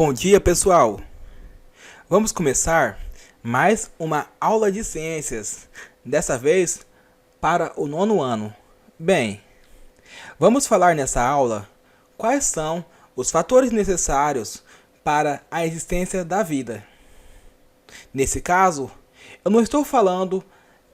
Bom dia, pessoal! Vamos começar mais uma aula de ciências, dessa vez para o 9º ano. Bem, vamos falar nessa aula quais são os fatores necessários para a existência da vida. Nesse caso, eu não estou falando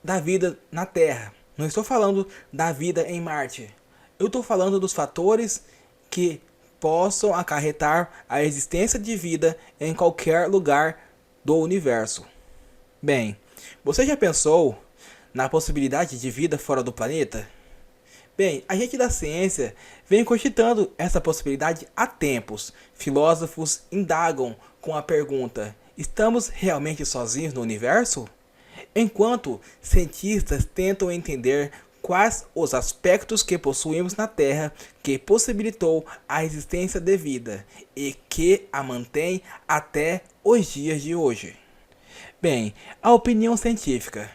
da vida na Terra, não estou falando da vida em Marte. Eu estou falando dos fatores que possam acarretar a existência de vida em qualquer lugar do universo. Bem, você já pensou na possibilidade de vida fora do planeta? Bem, a gente da ciência vem cogitando essa possibilidade há tempos. Filósofos indagam com a pergunta: estamos realmente sozinhos no universo? Enquanto cientistas tentam entender quais os aspectos que possuímos na Terra que possibilitou a existência de vida e que a mantém até os dias de hoje. Bem, a opinião científica.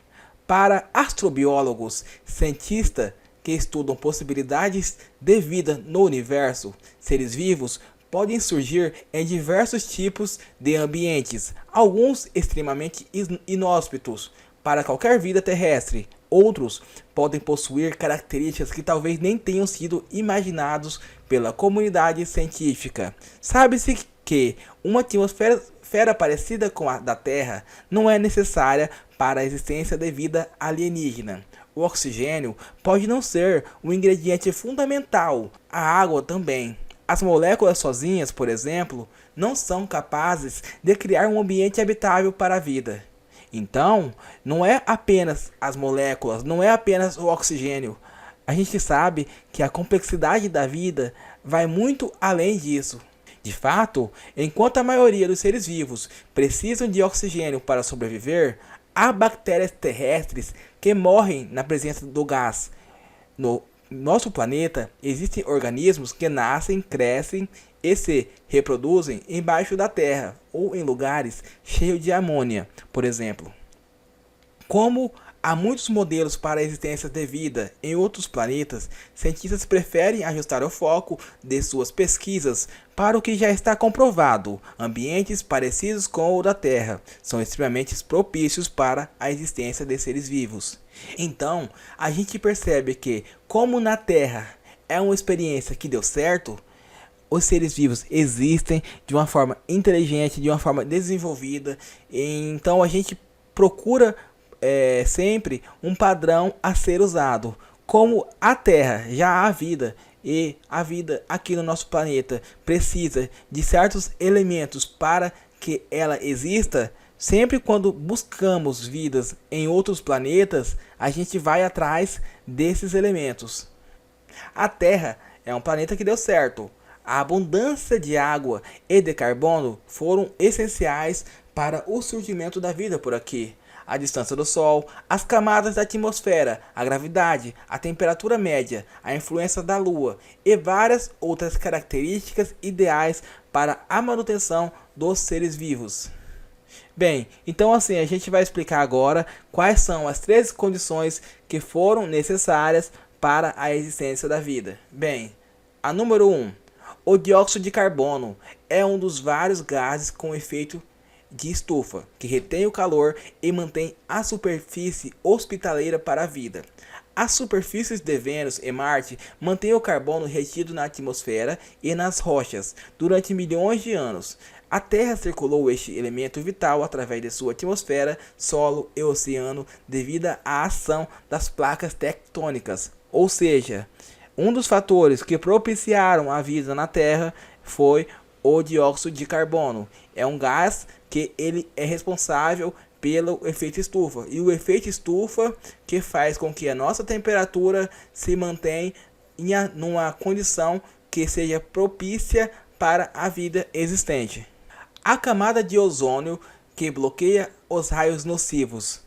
Para astrobiólogos, cientistas que estudam possibilidades de vida no universo, seres vivos podem surgir em diversos tipos de ambientes, alguns extremamente inóspitos para qualquer vida terrestre. Outros podem possuir características que talvez nem tenham sido imaginados pela comunidade científica. Sabe-se que uma atmosfera parecida com a da Terra não é necessária para a existência de vida alienígena. O oxigênio pode não ser um ingrediente fundamental, a água também. As moléculas sozinhas, por exemplo, não são capazes de criar um ambiente habitável para a vida. Então, não é apenas as moléculas, não é apenas o oxigênio. A gente sabe que a complexidade da vida vai muito além disso. De fato, enquanto a maioria dos seres vivos precisam de oxigênio para sobreviver, há bactérias terrestres que morrem na presença do gás. No nosso planeta, existem organismos que nascem, crescem e se reproduzem embaixo da terra ou em lugares cheios de amônia, por exemplo. Como há muitos modelos para a existência de vida em outros planetas, cientistas preferem ajustar o foco de suas pesquisas para o que já está comprovado. Ambientes parecidos com o da Terra são extremamente propícios para a existência de seres vivos. Então, a gente percebe que, como na Terra é uma experiência que deu certo, os seres vivos existem de uma forma inteligente, de uma forma desenvolvida. Então a gente procura sempre um padrão a ser usado. Como a Terra já há vida e a vida aqui no nosso planeta precisa de certos elementos para que ela exista, sempre quando buscamos vidas em outros planetas, a gente vai atrás desses elementos. A Terra é um planeta que deu certo. A abundância de água e de carbono foram essenciais para o surgimento da vida por aqui. A distância do Sol, as camadas da atmosfera, a gravidade, a temperatura média, a influência da Lua e várias outras características ideais para a manutenção dos seres vivos. Bem, então assim, a gente vai explicar agora quais são as 13 condições que foram necessárias para a existência da vida. Bem, a número 1. O dióxido de carbono é um dos vários gases com efeito de estufa, que retém o calor e mantém a superfície hospitaleira para a vida. As superfícies de Vênus e Marte mantêm o carbono retido na atmosfera e nas rochas durante milhões de anos. A Terra circulou este elemento vital através de sua atmosfera, solo e oceano devido à ação das placas tectônicas, ou seja, um dos fatores que propiciaram a vida na Terra foi o dióxido de carbono. É um gás que ele é responsável pelo efeito estufa. E o efeito estufa que faz com que a nossa temperatura se mantenha numa condição que seja propícia para a vida existente. A camada de ozônio que bloqueia os raios nocivos.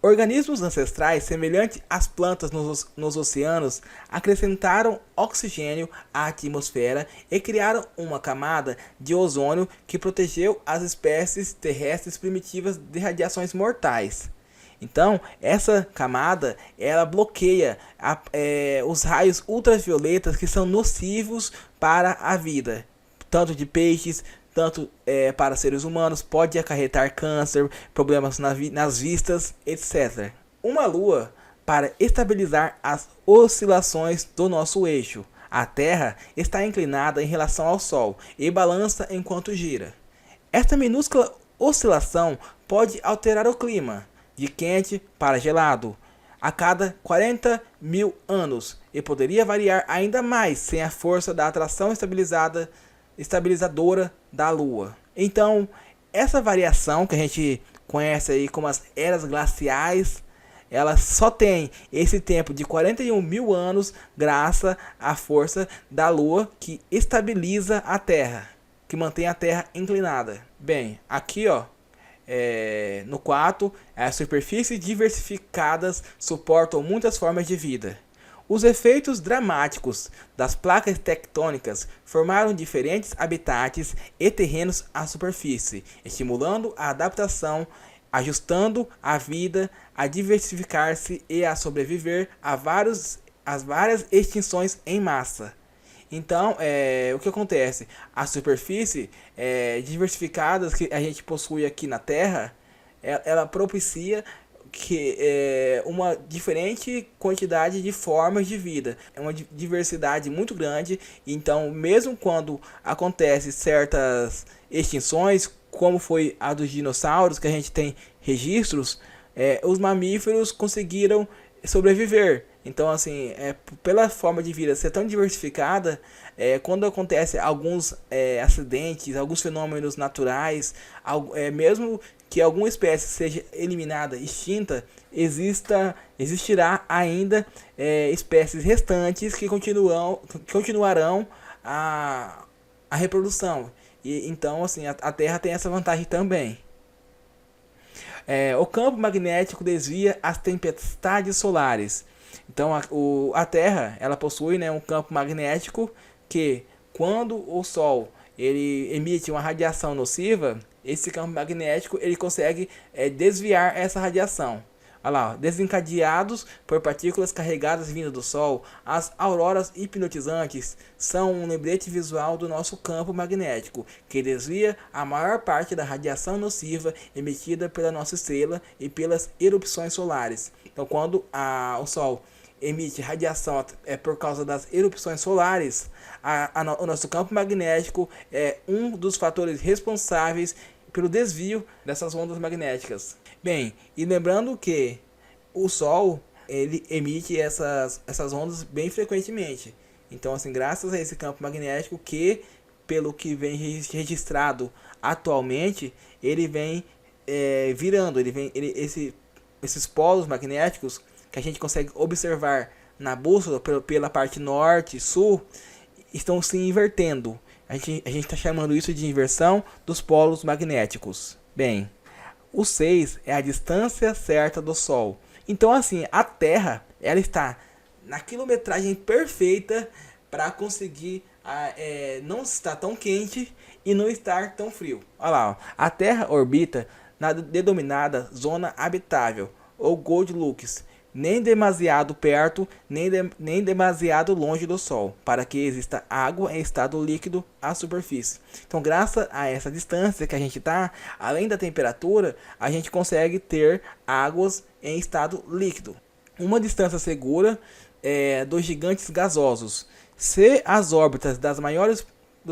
Organismos ancestrais semelhantes às plantas nos oceanos acrescentaram oxigênio à atmosfera e criaram uma camada de ozônio que protegeu as espécies terrestres primitivas de radiações mortais. Então, essa camada ela bloqueia os raios ultravioletas que são nocivos para a vida, tanto de peixes, tanto para seres humanos, pode acarretar câncer, problemas nas vistas, etc. Uma lua para estabilizar as oscilações do nosso eixo. A Terra está inclinada em relação ao Sol e balança enquanto gira. Esta minúscula oscilação pode alterar o clima, de quente para gelado, a cada 40 mil anos e poderia variar ainda mais sem a força da atração estabilizadora da Lua. Então, essa variação que a gente conhece aí como as eras glaciais, ela só tem esse tempo de 41 mil anos graças à força da Lua que estabiliza a Terra, que mantém a Terra inclinada. Bem, aqui ó, no 4, as superfícies diversificadas suportam muitas formas de vida. Os efeitos dramáticos das placas tectônicas formaram diferentes habitats e terrenos à superfície, estimulando a adaptação, ajustando a vida a diversificar-se e a sobreviver às várias extinções em massa. Então, o que acontece? A superfície diversificadas que a gente possui aqui na Terra, ela propicia uma diferente quantidade de formas de vida. É uma diversidade muito grande. Então, mesmo quando acontece certas extinções, como foi a dos dinossauros, que a gente tem registros, os mamíferos conseguiram sobreviver. Então, assim, pela forma de vida ser tão diversificada, quando acontece alguns acidentes, alguns fenômenos naturais, mesmo que alguma espécie seja eliminada, extinta, existirá ainda espécies restantes que continuarão a reprodução. E, então, assim, a Terra tem essa vantagem também. O campo magnético desvia as tempestades solares. Então a Terra ela possui, né, um campo magnético que, quando o Sol ele emite uma radiação nociva, esse campo magnético ele consegue desviar essa radiação. Olha lá, desencadeados por partículas carregadas vindo do Sol, as auroras hipnotizantes são um lembrete visual do nosso campo magnético, que desvia a maior parte da radiação nociva emitida pela nossa estrela e pelas erupções solares. Então, quando o Sol emite radiação por causa das erupções solares, o nosso campo magnético é um dos fatores responsáveis pelo desvio dessas ondas magnéticas. Bem, e lembrando que o Sol ele emite essas ondas bem frequentemente. Então, assim, graças a esse campo magnético que, pelo que vem registrado atualmente, ele vem virando, esses polos magnéticos que a gente consegue observar na bússola pela parte norte e sul estão se invertendo. A gente está chamando isso de inversão dos polos magnéticos. Bem, o 6 é a distância certa do Sol. Então, assim, a Terra ela está na quilometragem perfeita para conseguir não estar tão quente e não estar tão frio. Olha lá, ó. A Terra orbita na denominada zona habitável, ou Goldilocks, nem demasiado perto, nem demasiado longe do Sol, para que exista água em estado líquido à superfície. Então, graças a essa distância que a gente está, além da temperatura, a gente consegue ter águas em estado líquido. Uma distância segura dos gigantes gasosos. Se as órbitas dos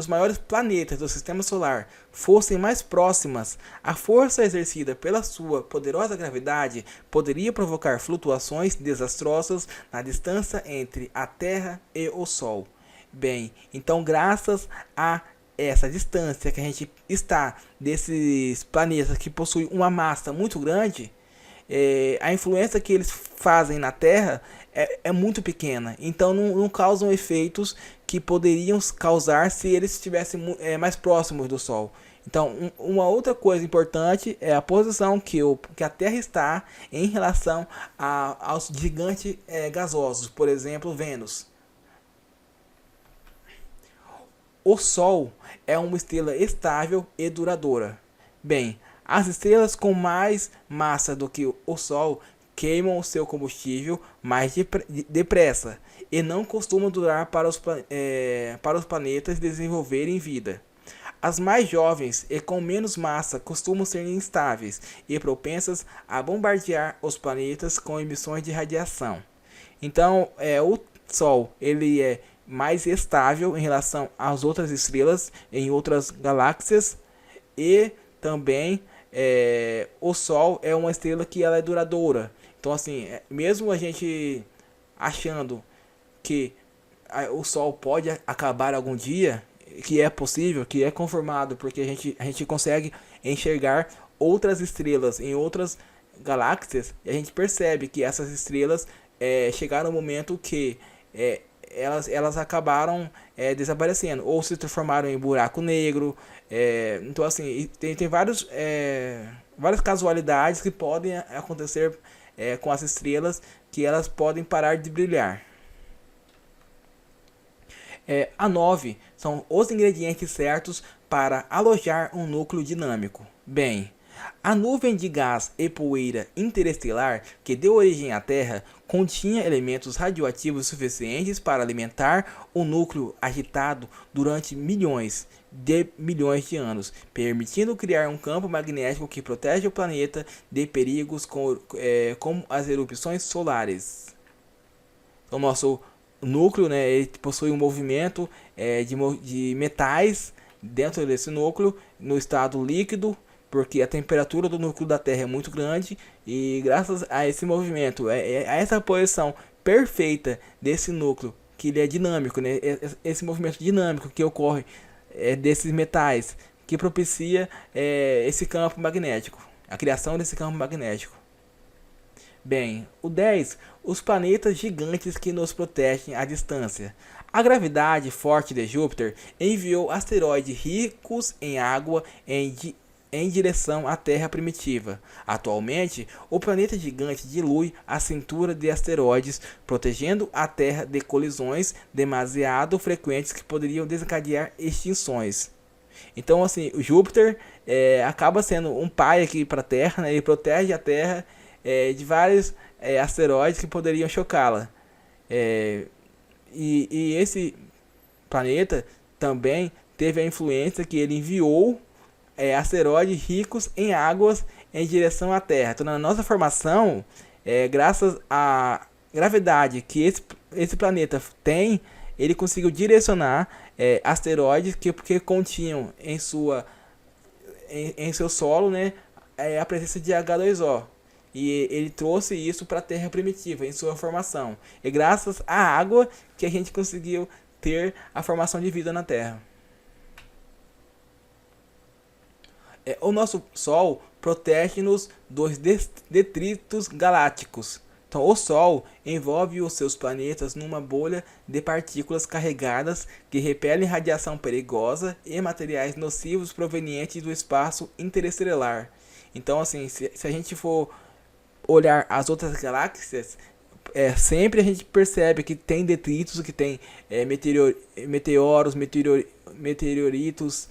maiores planetas do Sistema Solar fossem mais próximas, a força exercida pela sua poderosa gravidade poderia provocar flutuações desastrosas na distância entre a Terra e o Sol. Bem, então graças a essa distância que a gente está desses planetas que possuem uma massa muito grande, a influência que eles fazem na Terra é muito pequena, então não causam efeitos que poderiam causar se eles estivessem mais próximos do Sol. Então, uma outra coisa importante é a posição que a Terra está em relação aos gigantes gasosos, por exemplo, Vênus. O Sol é uma estrela estável e duradoura. Bem, as estrelas com mais massa do que o Sol queimam o seu combustível mais depressa e não costumam durar para os planetas desenvolverem vida. As mais jovens e com menos massa costumam ser instáveis e propensas a bombardear os planetas com emissões de radiação. Então, o Sol ele é mais estável em relação às outras estrelas em outras galáxias e também o Sol é uma estrela que ela é duradoura. Então, assim, mesmo a gente achando que o Sol pode acabar algum dia, que é possível, que é confirmado, porque a gente consegue enxergar outras estrelas em outras galáxias, e a gente percebe que essas estrelas chegaram no momento que elas acabaram desaparecendo, ou se transformaram em buraco negro. Então, assim, tem várias casualidades que podem acontecer com as estrelas, que elas podem parar de brilhar. A 9 são os ingredientes certos para alojar um núcleo dinâmico. Bem, a nuvem de gás e poeira interestelar que deu origem à Terra continha elementos radioativos suficientes para alimentar o núcleo agitado durante milhões de anos, permitindo criar um campo magnético que protege o planeta de perigos como as erupções solares. O nosso núcleo, né, ele possui um movimento de metais dentro desse núcleo no estado líquido, porque a temperatura do núcleo da Terra é muito grande, e graças a esse movimento, a essa posição perfeita desse núcleo, que ele é dinâmico, né, esse movimento dinâmico que ocorre desses metais, que propicia esse campo magnético, a criação desse campo magnético. Bem, o 10. Os planetas gigantes que nos protegem à distância. A gravidade forte de Júpiter enviou asteroides ricos em água em direção à Terra primitiva. Atualmente, o planeta gigante dilui a cintura de asteroides, protegendo a Terra de colisões demasiado frequentes que poderiam desencadear extinções. Então, assim, o Júpiter acaba sendo um pai aqui para a Terra, né? Ele protege a Terra de vários asteroides que poderiam chocá-la. E esse planeta também teve a influência que ele enviou asteroides ricos em águas em direção à Terra. Então, na nossa formação, graças à gravidade que esse planeta tem, ele conseguiu direcionar asteroides que continham em seu solo, né, a presença de H2O. E ele trouxe isso para a Terra primitiva em sua formação. E graças à água que a gente conseguiu ter a formação de vida na Terra. O nosso Sol protege-nos dos detritos galácticos. Então, o Sol envolve os seus planetas numa bolha de partículas carregadas que repelem radiação perigosa e materiais nocivos provenientes do espaço interestelar. Então, assim, se a gente for olhar as outras galáxias, sempre a gente percebe que tem detritos, que tem meteoros, meteoritos,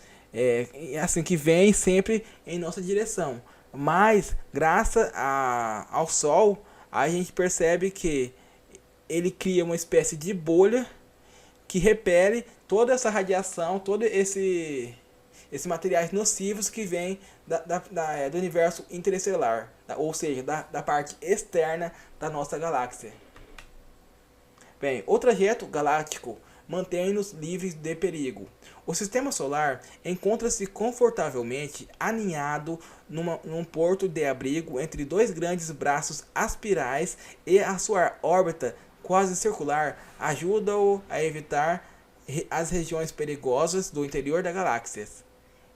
assim, que vem sempre em nossa direção. Mas graças ao Sol, a gente percebe que ele cria uma espécie de bolha que repele toda essa radiação, todo esses materiais nocivos que vêm do universo interestelar, ou seja, da parte externa da nossa galáxia. Bem, o trajeto galáctico mantém-nos livres de perigo. O sistema solar encontra-se confortavelmente aninhado num porto de abrigo entre dois grandes braços aspirais, e a sua órbita quase circular ajuda-o a evitar as regiões perigosas do interior da galáxia.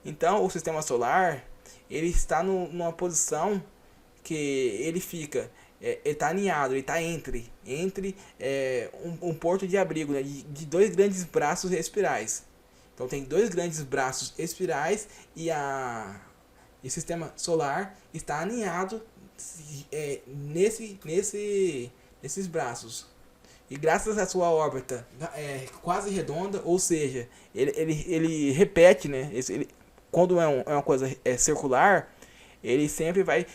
Então, o sistema solar ele está numa posição que ele fica, ele está aninhado, ele está entre um porto de abrigo, né, de dois grandes braços espirais. Então, tem dois grandes braços espirais e o sistema solar está aninhado nesses braços. E graças à sua órbita quase redonda, ou seja, ele repete, né? Quando é uma coisa circular, ele sempre vai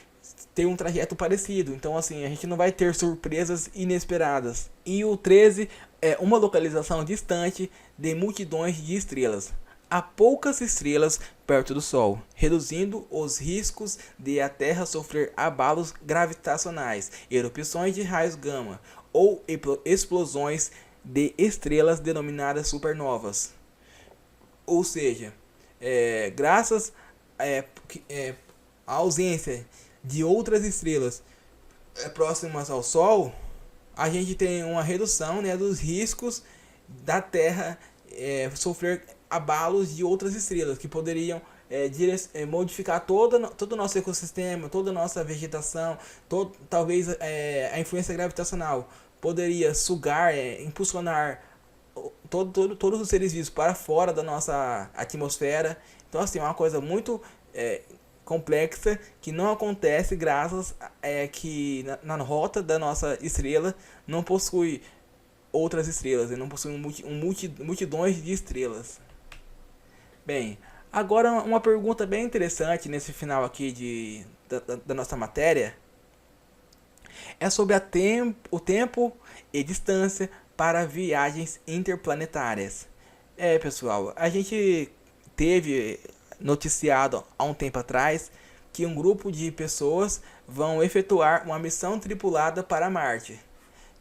ter um trajeto parecido. Então, assim, a gente não vai ter surpresas inesperadas. E o 13 é uma localização distante de multidões de estrelas. há poucas estrelas perto do Sol, reduzindo os riscos de a Terra sofrer abalos gravitacionais, erupções de raios gama ou explosões de estrelas denominadas supernovas. Ou seja, graças à ausência de outras estrelas próximas ao Sol, a gente tem uma redução, né, dos riscos da Terra sofrer abalos de outras estrelas que poderiam modificar todo o nosso ecossistema, toda a nossa vegetação, talvez a influência gravitacional poderia sugar, impulsionar todos os seres vivos para fora da nossa atmosfera. Então, assim, é uma coisa muito complexa que não acontece graças que na rota da nossa estrela não possui outras estrelas, não possui multidões de estrelas. Bem, agora uma pergunta bem interessante nesse final aqui da nossa matéria é sobre o tempo e distância para viagens interplanetárias. Pessoal, a gente teve noticiado há um tempo atrás que um grupo de pessoas vão efetuar uma missão tripulada para Marte.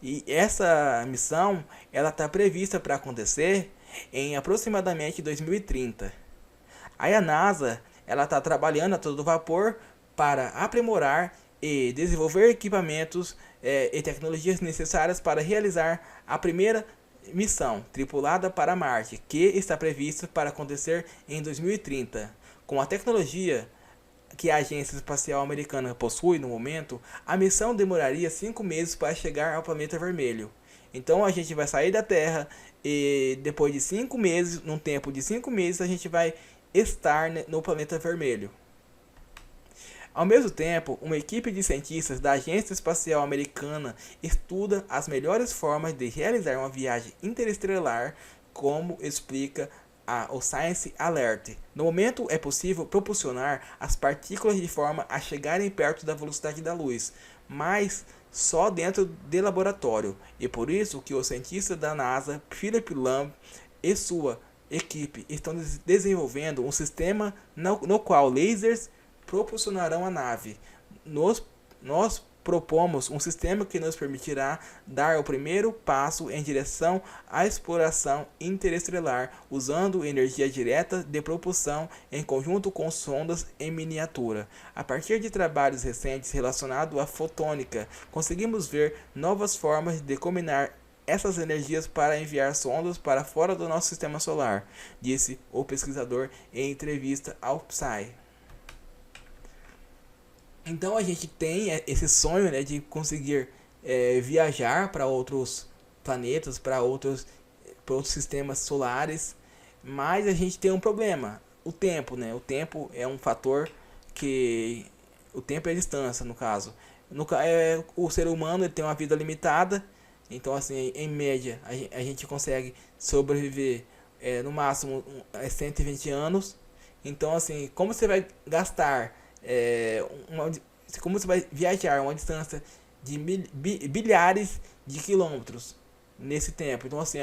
E essa missão ela está prevista para acontecer em aproximadamente 2030. Aí a NASA ela está trabalhando a todo vapor para aprimorar e desenvolver equipamentos e tecnologias necessárias para realizar a primeira missão tripulada para Marte, que está prevista para acontecer em 2030. Com a tecnologia que a Agência Espacial Americana possui no momento, a missão demoraria 5 meses para chegar ao planeta vermelho. Então a gente vai sair da Terra e depois de 5 meses, num tempo de 5 meses, a gente vai estar no planeta vermelho. Ao mesmo tempo, uma equipe de cientistas da Agência Espacial Americana estuda as melhores formas de realizar uma viagem interestelar, como explica o Science Alert. No momento, é possível propulsionar as partículas de forma a chegarem perto da velocidade da luz, mas só dentro de laboratório. E por isso que os cientistas da NASA, Philip Lamb e sua equipe estão desenvolvendo um sistema no qual lasers propulsionarão a nave. Nós propomos um sistema que nos permitirá dar o primeiro passo em direção à exploração interestelar, usando energia direta de propulsão em conjunto com sondas em miniatura. A partir de trabalhos recentes relacionados à fotônica, conseguimos ver novas formas de combinar essas energias para enviar sondas para fora do nosso sistema solar, disse o pesquisador em entrevista ao Psy. Então a gente tem esse sonho, né, de conseguir viajar para outros planetas, para outros sistemas solares, mas a gente tem um problema, o tempo, né? O tempo é um fator que o tempo é a distância, no caso. O ser humano ele tem uma vida limitada, então assim, em média a gente consegue sobreviver no máximo 120 anos. Então assim, como você vai gastar como você vai viajar uma distância de bilhares de quilômetros nesse tempo? Então assim,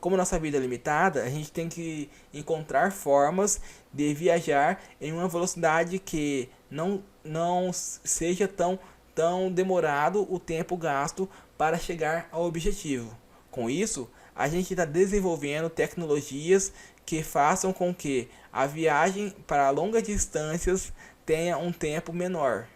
como nossa vida é limitada, a gente tem que encontrar formas de viajar em uma velocidade que não seja tão demorado o tempo gasto para chegar ao objetivo. Com isso, a gente está desenvolvendo tecnologias que façam com que a viagem para longas distâncias tenha um tempo menor.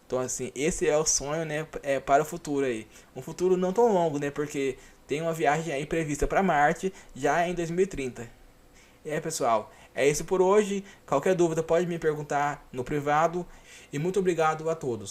Então assim, esse é o sonho, né, para o futuro aí. Um futuro não tão longo, né, porque tem uma viagem aí prevista para Marte já em 2030. Pessoal, é isso por hoje. Qualquer dúvida pode me perguntar no privado. E muito obrigado a todos.